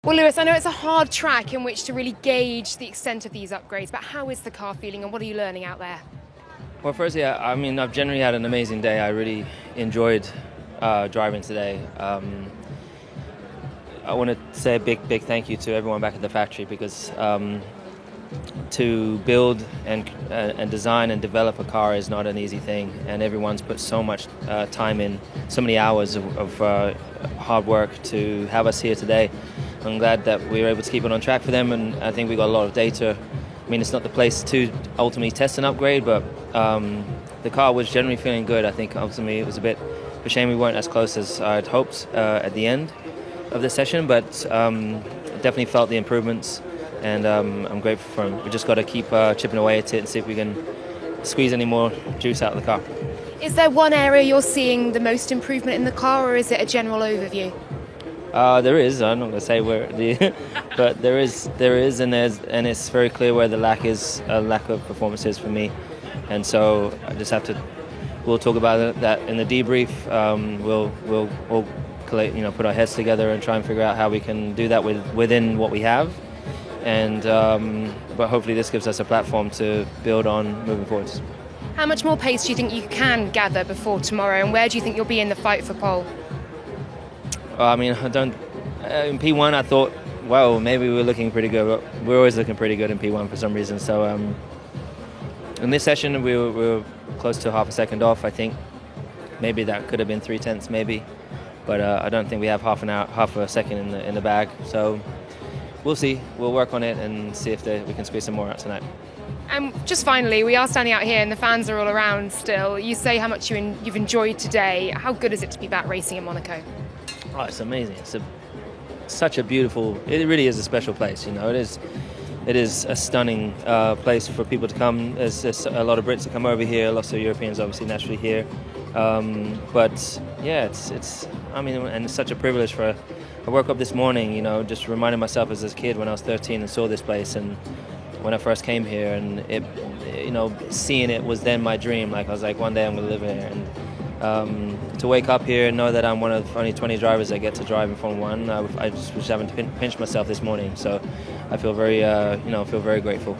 Well, Lewis, I know it's a hard track in which to really gauge the extent of these upgrades, but how is the car feeling and what are you learning out there? Well, firstly, I've generally had an amazing day. I really enjoyed driving today. I want to say a big thank you to everyone back at the factory because to build and design and develop a car is not an easy thing, and everyone's put so much time in, so many hours of hard work to have us here today. I'm glad that we were able to keep it on track for them, and I think we got a lot of data. I mean, it's not the place to ultimately test an upgrade, but the car was generally feeling good. I think ultimately it was a bit of a shame we weren't as close as I'd hoped at the end of the session, but definitely felt the improvements, and I'm grateful for them. We just got to keep chipping away at it and see if we can squeeze any more juice out of the car. Is there one area you're seeing the most improvement in the car, or is it a general overview? There is. I'm not going to say where, but there is, and it's very clear where the lack of performance is for me, and so I just have to. We'll talk about that in the debrief. We'll collect, put our heads together and try and figure out how we can do that within what we have, and but hopefully this gives us a platform to build on moving forwards. How much more pace do you think you can gather before tomorrow, and where do you think you'll be in the fight for pole? I mean, in P1 I thought, well, maybe we're looking pretty good. But we're always looking pretty good in P1 for some reason. So in this session we were close to half a second off. I think maybe that could have been 0.3, maybe, but I don't think we have half a second in the bag. So we'll see. We'll work on it and see if we can squeeze some more out tonight. Just finally, we are standing out here and the fans are all around still. You say how much you've enjoyed today. How good is it to be back racing in Monaco? Oh, it's amazing. It's such a beautiful. It really is a special place. It is a stunning place for people to come. There's a lot of Brits that come over here. Lots of Europeans, obviously, naturally here. But yeah, it's. I mean, and it's such a privilege for. I woke up this morning, just reminding myself as a kid when I was 13 and saw this place, and when I first came here, and it, seeing it was then my dream. Like I was like, one day I'm going to live here, and. To wake up here and know that I'm one of only 20 drivers that get to drive in Formula 1, I just was having to pinch myself this morning. So I feel very, feel very grateful.